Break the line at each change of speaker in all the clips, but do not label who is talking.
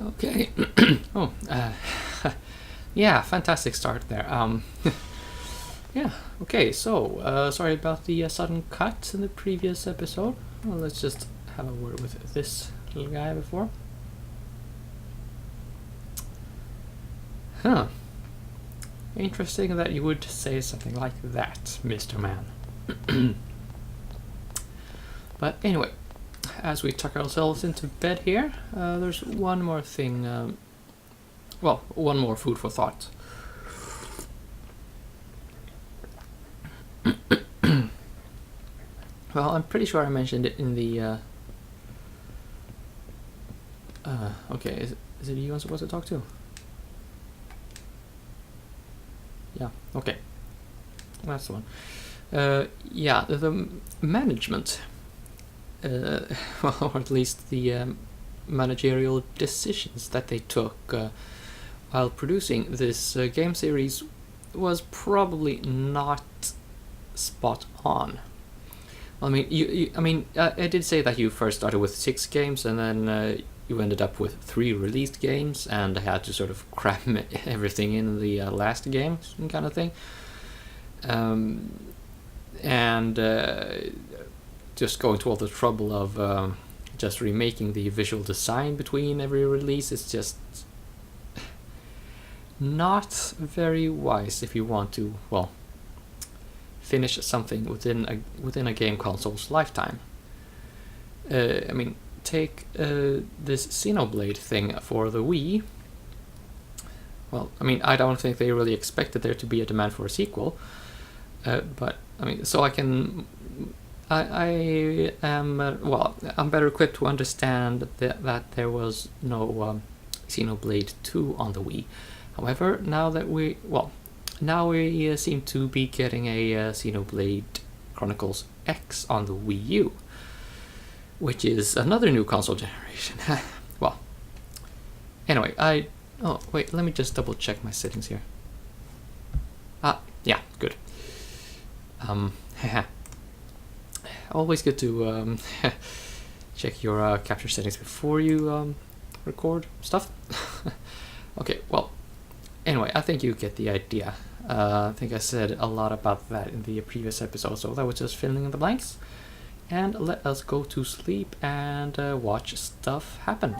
Okay. Oh, yeah, fantastic start there. Yeah, okay, so, sorry about the sudden cut in the previous episode. Well, let's just have a word with this little guy before. Huh. Interesting that you would say something like that, Mr. Man. But anyway, as we tuck ourselves into bed here, there's one more thing, well, one more food for thought. Well, I'm pretty sure I mentioned it in the, okay, is it you I'm supposed to talk to? Yeah, okay. That's the one. Yeah, the management, well, or at least the managerial decisions that they took while producing this game series was probably not spot on. I mean, I did say that you first started with 6 games, and then you ended up with 3 released games, and had to sort of cram everything in the last game, kind of thing. And just going to all the trouble of just remaking the visual design between every release is just not very wise if you want to, well, finish something within a game console's lifetime. I mean, take this Xenoblade thing for the Wii. Well, I mean, I don't think they really expected there to be a demand for a sequel, but I mean, so I am well, I'm better equipped to understand that there was no Xenoblade 2 on the Wii. However, now we seem to be getting a Xenoblade Chronicles X on the Wii U, which is another new console generation. Well, anyway, oh wait, let me just double check my settings here. Yeah, good. Always good to check your capture settings before you record stuff. Okay, well, anyway, I think you get the idea. I think I said a lot about that in the previous episode, so that was just filling in the blanks. And let us go to sleep and watch stuff happen.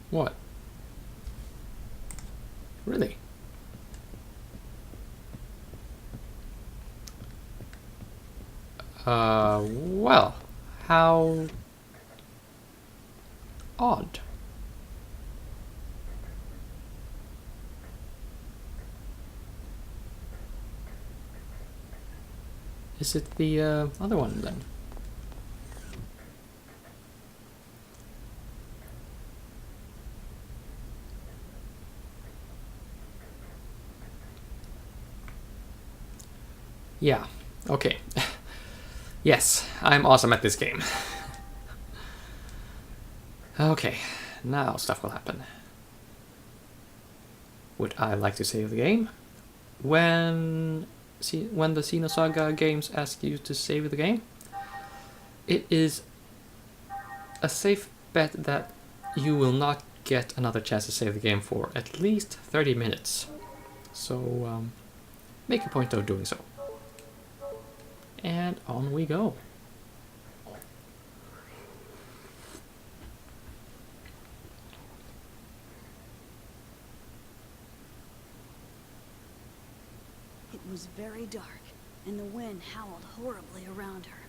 What? Really? Well, how odd. Is it the other one then? Yeah, okay. Yes, I'm awesome at this game. Okay, now stuff will happen. Would I like to save the game? When the Xenosaga games ask you to save the game, it is a safe bet that you will not get another chance to save the game for at least 30 minutes. So make a point of doing so. And on we go.
It was very dark, and the wind howled horribly around her.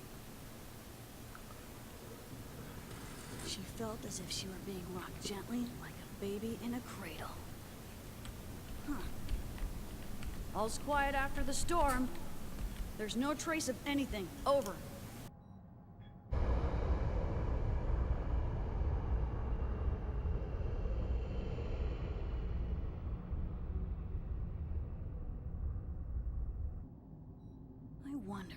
She felt as if she were being rocked gently, like a baby in a cradle. Huh. All's quiet after the storm. There's no trace of anything. Over. I wonder,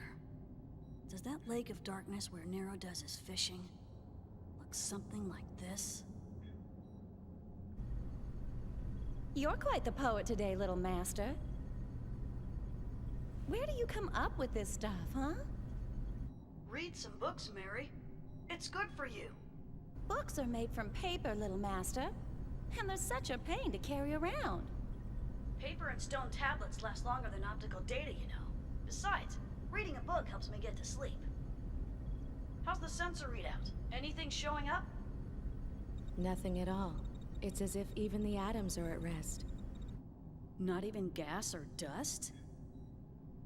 does that lake of darkness where Nero does his fishing look something like this?
You're quite the poet today, little master. Where do you come up with this stuff, huh?
Read some books, Mary. It's good for you.
Books are made from paper, little master. And they're such a pain to carry around.
Paper and stone tablets last longer than optical data, you know. Besides, reading a book helps me get to sleep. How's the sensor readout? Anything showing up?
Nothing at all. It's as if even the atoms are at rest.
Not even gas or dust?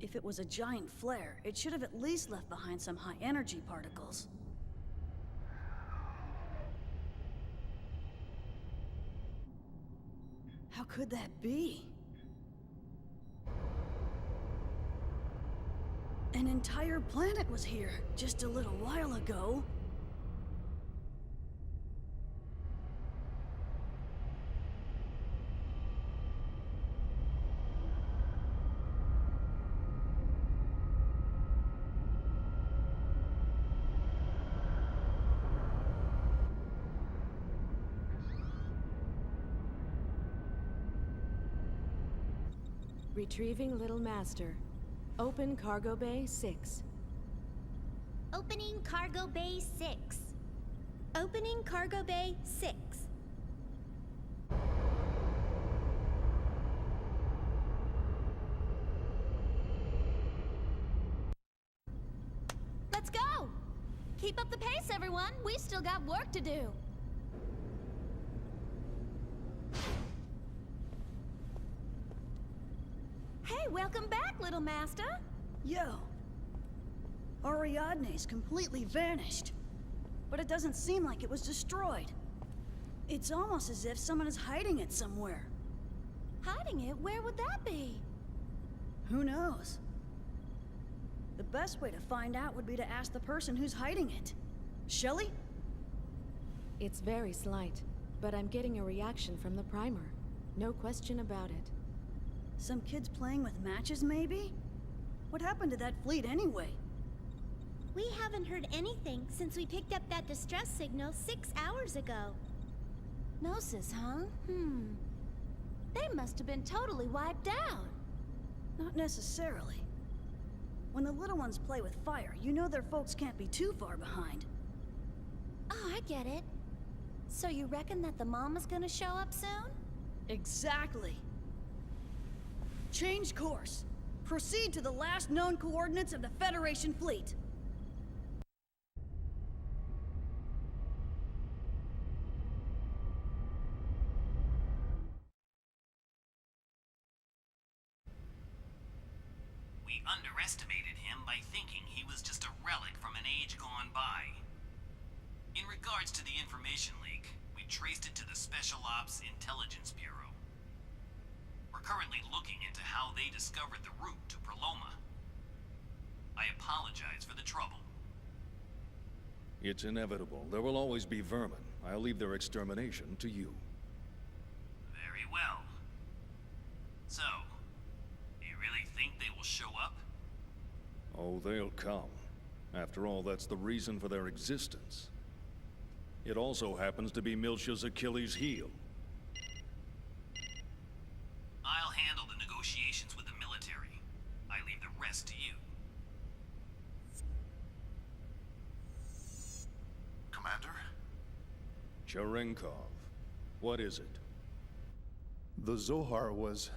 If it was a giant flare, it should have at least left behind some high-energy particles. How could that be? An entire planet was here just a little while ago.
Retrieving Little Master. Open Cargo Bay 6.
Opening Cargo Bay 6. Opening Cargo Bay 6.
Let's go! Keep up the pace, everyone. We still got work to do. Hey, welcome back, little master.
Yo. Ariadne's completely vanished. But it doesn't seem like it was destroyed. It's almost as if someone is hiding it somewhere.
Hiding it? Where would that be?
Who knows? The best way to find out would be to ask the person who's hiding it. Shelley?
It's very slight, but I'm getting a reaction from the primer. No question about it.
Some kids playing with matches, maybe? What happened to that fleet anyway?
We haven't heard anything since we picked up that distress signal 6 hours ago.
Gnosis, huh? They must have been totally wiped out.
Not necessarily. When the little ones play with fire, you know their folks can't be too far behind.
Oh, I get it. So you reckon that the mama's gonna show up soon?
Exactly. Change course. Proceed to the last known coordinates of the Federation fleet.
We underestimated him by thinking he was just a relic from an age gone by. In regards to the information leak, we traced it to the Special Ops Intelligence Bureau. We're currently looking into how they discovered the route to Proloma. I apologize for the trouble.
It's inevitable. There will always be vermin. I'll leave their extermination to you.
Very well. So, do you really think they will show up?
Oh, they'll come. After all, that's the reason for their existence. It also happens to be Miltia's Achilles' heel.
I'll handle the negotiations with the military. I leave the rest to you.
Commander?
Cherenkov. What is it?
The Zohar was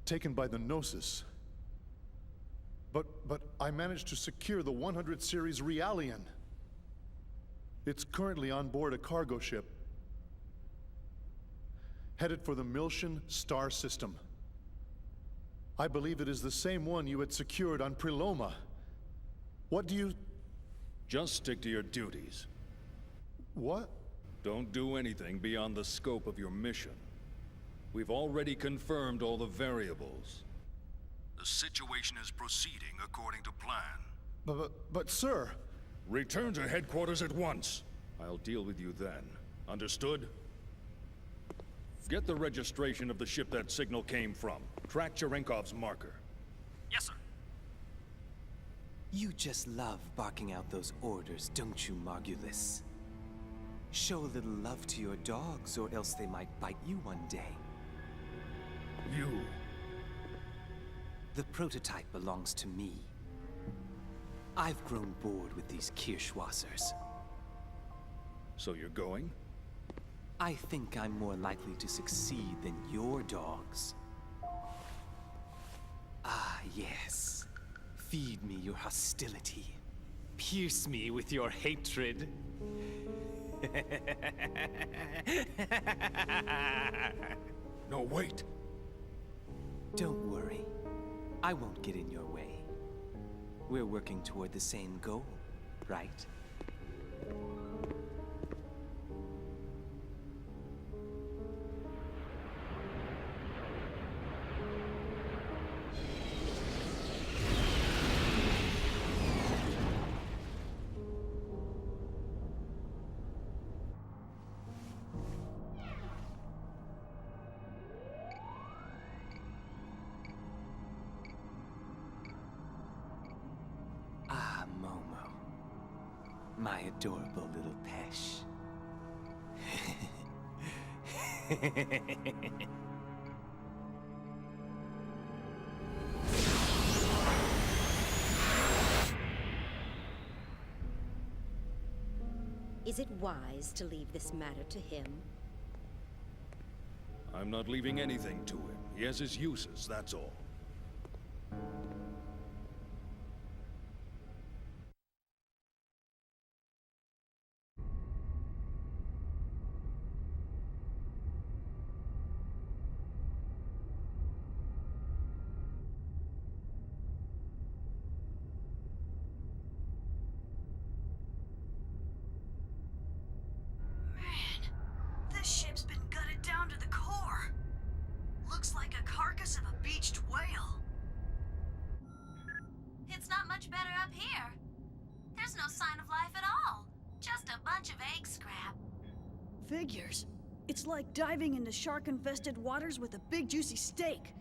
taken by the Gnosis. But I managed to secure the 100 series Realian. It's currently on board a cargo ship, headed for the Miltian star system. I believe it is the same one you had secured on Preloma. What do you...
Just stick to your duties.
What?
Don't do anything beyond the scope of your mission. We've already confirmed all the variables. The situation is proceeding according to plan.
But sir...
Return to headquarters at once. I'll deal with you then. Understood? Get the registration of the ship that signal came from. Track Cherenkov's marker.
Yes, sir.
You just love barking out those orders, don't you, Margulis? Show a little love to your dogs, or else they might bite you one day.
You.
The prototype belongs to me. I've grown bored with these Kirschwassers.
So you're going?
I think I'm more likely to succeed than your dogs. Ah, yes. Feed me your hostility. Pierce me with your hatred.
No, wait.
Don't worry. I won't get in your way. We're working toward the same goal, right? Ah, Momo. My adorable little Pesh.
Is it wise to leave this matter to him?
I'm not leaving anything to him. He has his uses, that's all.
This ship's been gutted down to the core. Looks like a carcass of a beached whale.
It's not much better up here. There's no sign of life at all. Just a bunch of egg scrap.
Figures. It's like diving into shark-infested waters with a big juicy steak.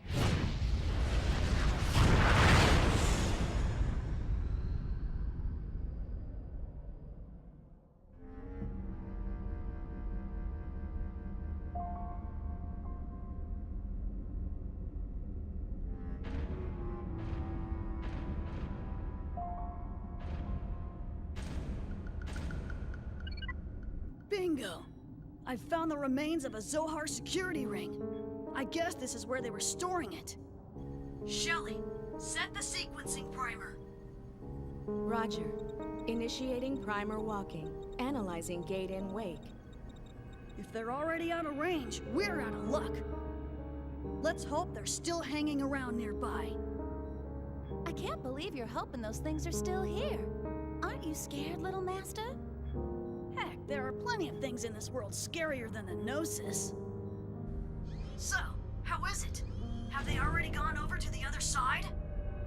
Bingo! I found the remains of a Zohar security ring. I guess this is where they were storing it. Shelly, set the sequencing primer.
Roger. Initiating primer walking. Analyzing gate in wake.
If they're already out of range, we're out of luck. Let's hope they're still hanging around nearby.
I can't believe you're hoping those things are still here. Aren't you scared, little master?
Heck, there are plenty of things in this world scarier than the Gnosis. So, how is it? Have they already gone over to the other side?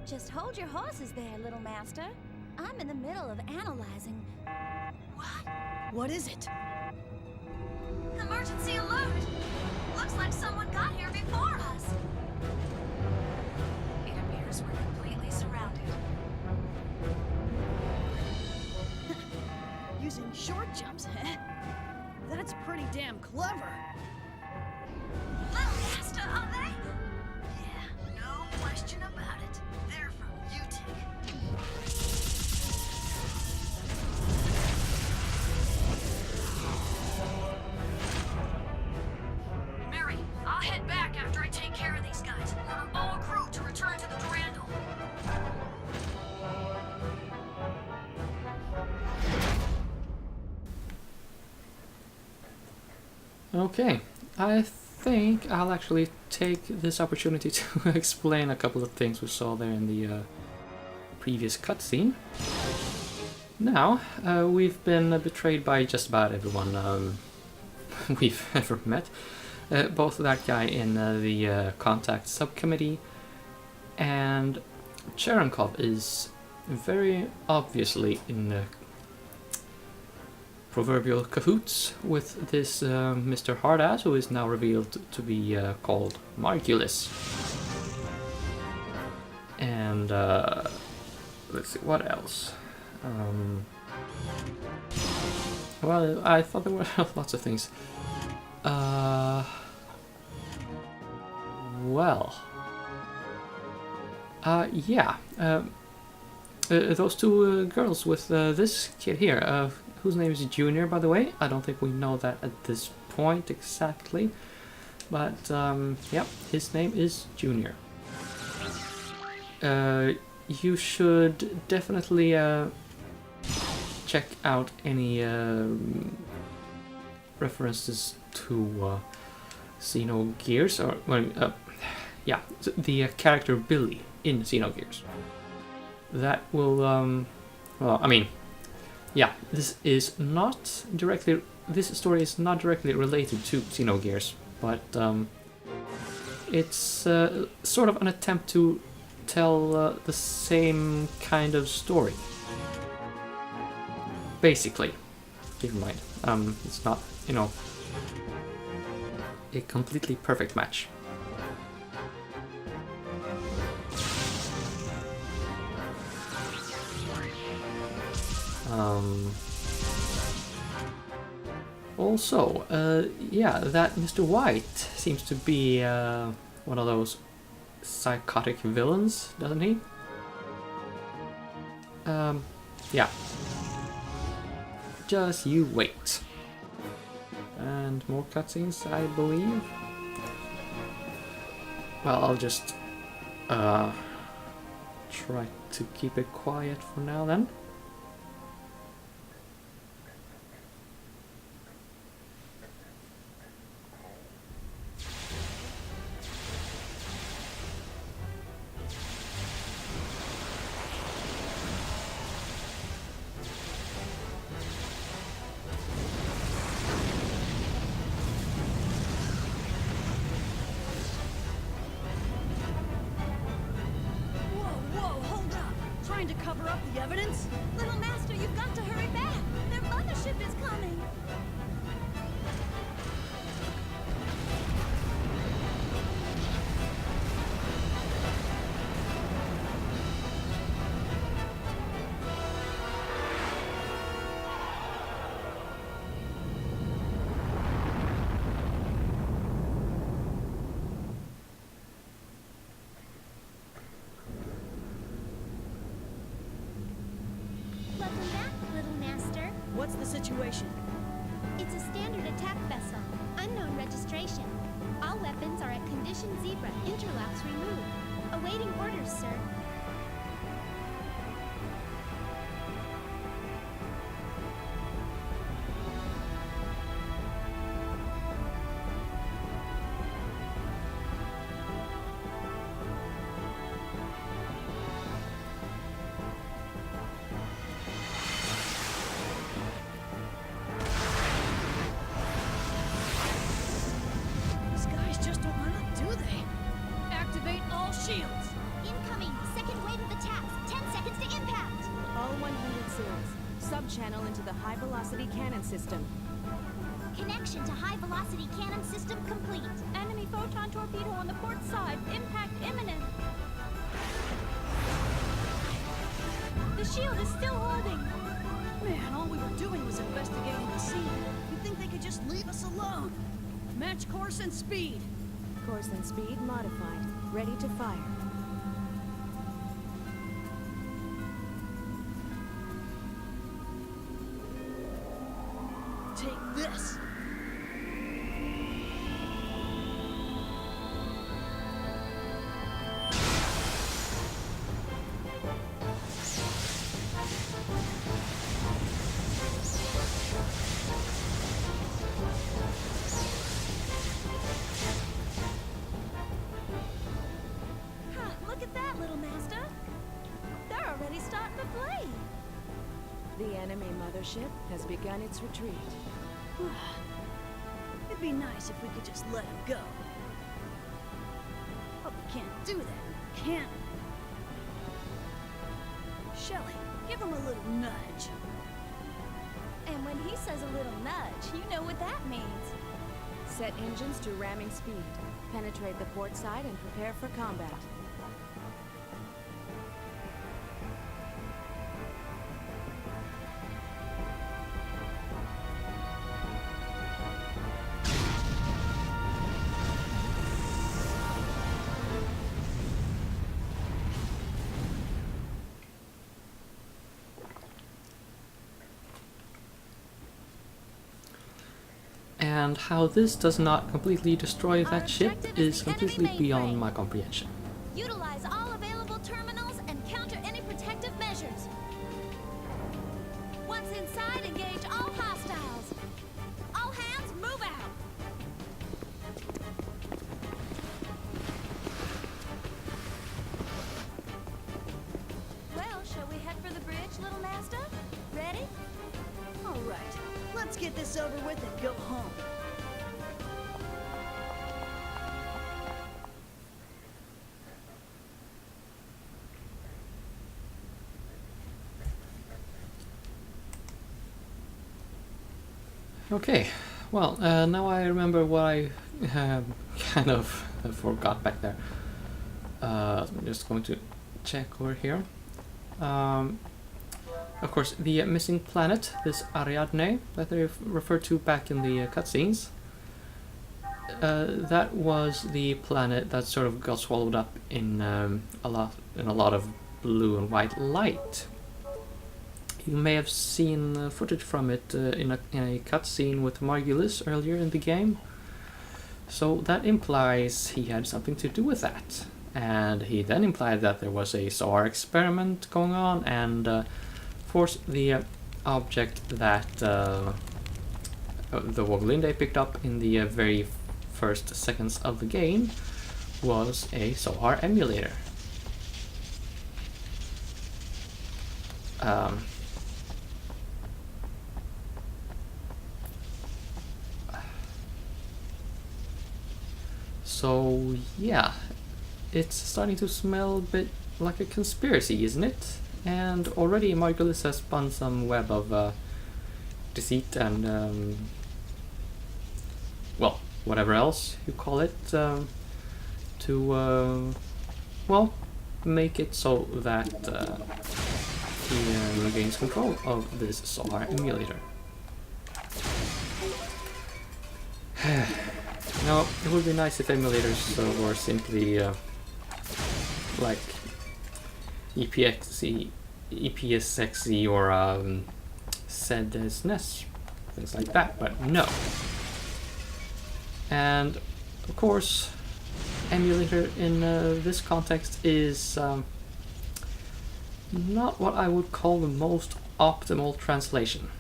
Just hold your horses there, little master. I'm in the middle of analyzing. What?
What is it?
Emergency alert! Looks like someone got here before us. It appears we're completely surrounded.
Using short jumps, eh? That's pretty damn clever.
Little master, are they?
Yeah, no question about it. They're from UTIC. Mary, I'll head back after I take care of these guys. Order all crew to return to the Durandal.
Okay, I think I'll actually take this opportunity to explain a couple of things we saw there in the previous cutscene. Now, we've been betrayed by just about everyone we've ever met. Both that guy in the contact subcommittee and Cherenkov is very obviously in proverbial cahoots with this Mr. Hardass, who is now revealed to be called Margulis. And let's see, what else? Well, I thought there were lots of things. Well. Yeah. Those two girls with this kid here, whose name is Junior, by the way. I don't think we know that at this point exactly. But, yep, his name is Junior. You should definitely check out any references to Xenogears, or well, yeah, the character Billy in Xenogears. That will, well, I mean, yeah, this story is not directly related to Xenogears, but it's sort of an attempt to tell the same kind of story. Basically, keep in mind, it's not, a completely perfect match. Also, yeah, that Mr. White seems to be one of those psychotic villains, doesn't he? Yeah. Just you wait. And more cutscenes, I believe. Well, I'll just try to keep it quiet for now then.
To cover up the evidence?
Little Master, you've got to hurry back. Their mothership is coming.
Welcome back, Little Master.
What's the situation?
It's a standard attack vessel. Unknown registration. All weapons are at condition zebra. Interlocks removed. Awaiting orders, sir.
These guys just don't let up, do they? Activate all shields.
Incoming. Second wave of attacks. 10 seconds to impact.
All 100 seals. Sub-channel into the high-velocity cannon system.
Connection to high-velocity cannon system complete.
Enemy photon torpedo on the port side. Impact imminent. The shield is still holding.
Man, all we were doing was investigating the scene. You'd think they could just leave us alone. Match course and speed.
Course and speed modified. Ready to fire.
Take this.
Look at that, Little Master. They're already starting to play.
The enemy mothership has begun its retreat.
It'd be nice if we could just let him go. But we can't do that, can we? Shelly, give him a little nudge.
And when he says a little nudge, you know what that means.
Set engines to ramming speed. Penetrate the port side and prepare for combat.
and how this does not completely destroy that ship is completely beyond my comprehension.
Utilize all available terminals and counter any protective measures. Once inside, engage all hostiles. All hands, move out. Well, shall we head for the bridge, little master? Ready?
All right, let's get this over with and go home.
Okay, well, now I remember what I kind of forgot back there. I'm just going to check over here. Of course, the missing planet, this Ariadne, that they referred to back in the cutscenes, that was the planet that sort of got swallowed up in a lot of blue and white light. You may have seen footage from it in a cutscene with Margulis earlier in the game. So that implies he had something to do with that. And he then implied that there was a SOAR experiment going on, and forced the object that the Woglinde picked up in the very first seconds of the game was a SOAR emulator. So yeah, it's starting to smell a bit like a conspiracy, isn't it? And already Margulis has spun some web of deceit and well, whatever else you call it, to well, make it so that he regains control of this SOAR emulator. Now, it would be nice if emulators were simply like EPXE, EPSXE or SEDSNES, things like that, but no. And of course, emulator in this context is not what I would call the most optimal translation.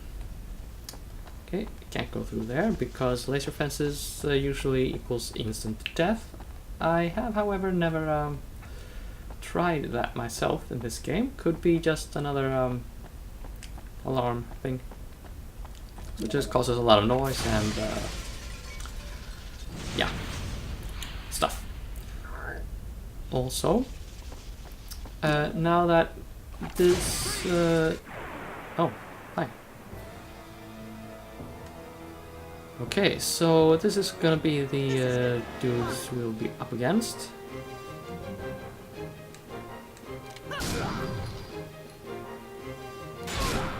Okay, can't go through there because laser fences usually equals instant death. I have, however, never tried that myself in this game. Could be just another alarm thing. It just causes a lot of noise and yeah, stuff. Also, now that this oh, hi. Okay, so this is gonna be the dudes we'll be up against.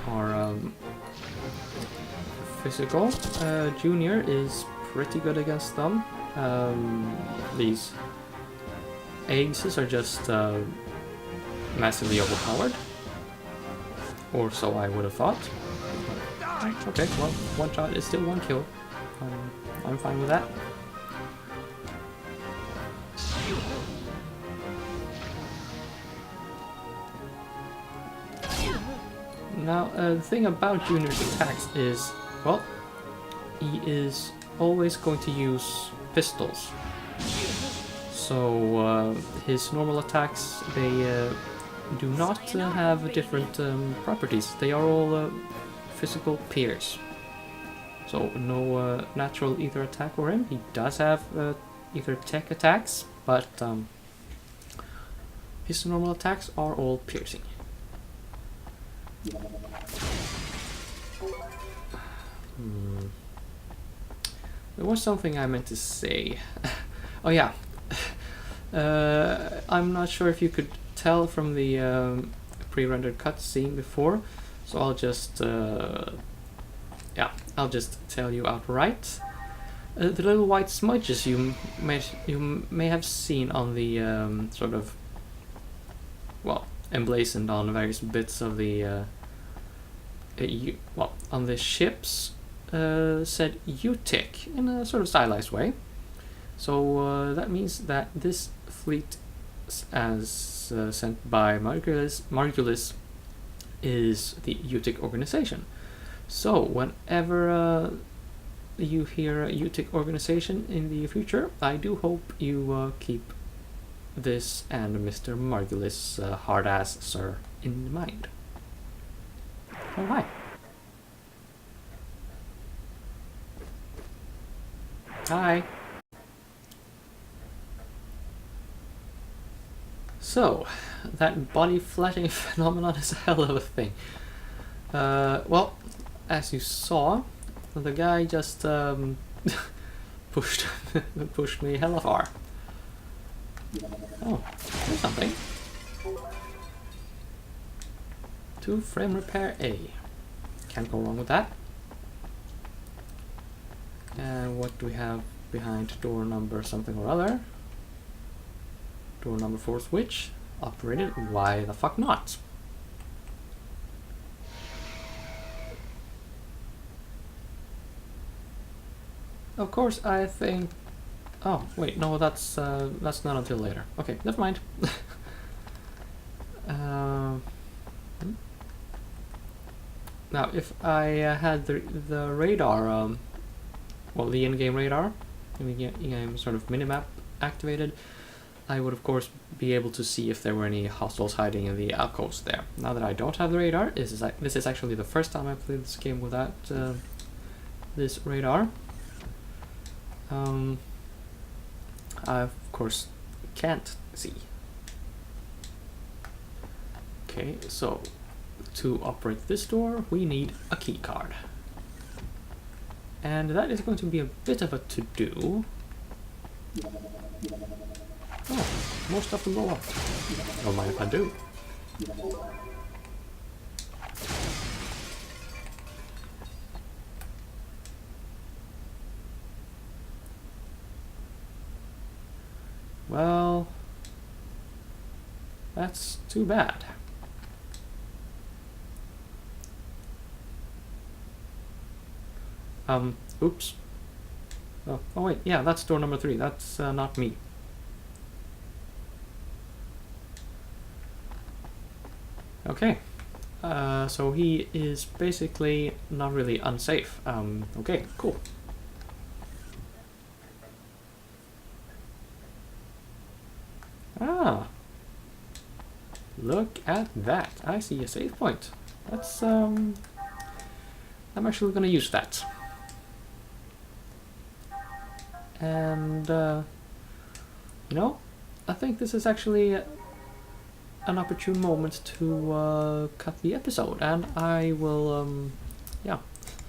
Our physical junior is pretty good against them. These eggs are just massively overpowered, or so I would have thought. Okay, well, one shot is still one kill. I'm fine with that. Now, the thing about Junior's attacks is, well, he is always going to use pistols. So his normal attacks, they do not have different properties. They are all physical pierce. So no natural ether attack for him. He does have ether tech attacks, but his normal attacks are all piercing. There was something I meant to say. Oh yeah. I'm not sure if you could tell from the pre-rendered cutscene before, so I'll just I'll just tell you outright. The little white smudges you may have seen on the sort of, well, emblazoned on various bits of the on the ship's said UTIC in a sort of stylized way. So that means that this fleet, as sent by Margulis, is the UTIC organization. So whenever you hear a UTIC organization in the future, I do hope you keep this and Mr. Margulis, hard-ass sir, in mind. Oh, hi. Hi. So, that body flashing phenomenon is a hell of a thing. Well, as you saw, the guy just pushed me hella far. Oh, there's something. 2 frame repair A. Can't go wrong with that. And what do we have behind door number something or other? Door number 4 switch. Operated. Why the fuck not? Of course, I think... Oh, wait, no, that's not until later. Okay, never mind. Now, if I had the radar, well, the in-game radar, in-game sort of minimap activated, I would of course be able to see if there were any hostiles hiding in the alcoves there. Now that I don't have the radar, this is actually the first time I played this game without this radar. I of course can't see. Okay, so to operate this door we need a key card. And that is going to be a bit of a to-do. Oh, more stuff to blow up. Don't mind if I do. Well, that's too bad. Oops. Oh wait, yeah, that's door number 3. That's not me. Okay. So he is basically not really unsafe. Okay, cool. Ah. Look at that. I see a save point. That's, I'm actually gonna use that. And, you know, I think this is actually an opportune moment to cut the episode, and I will, yeah,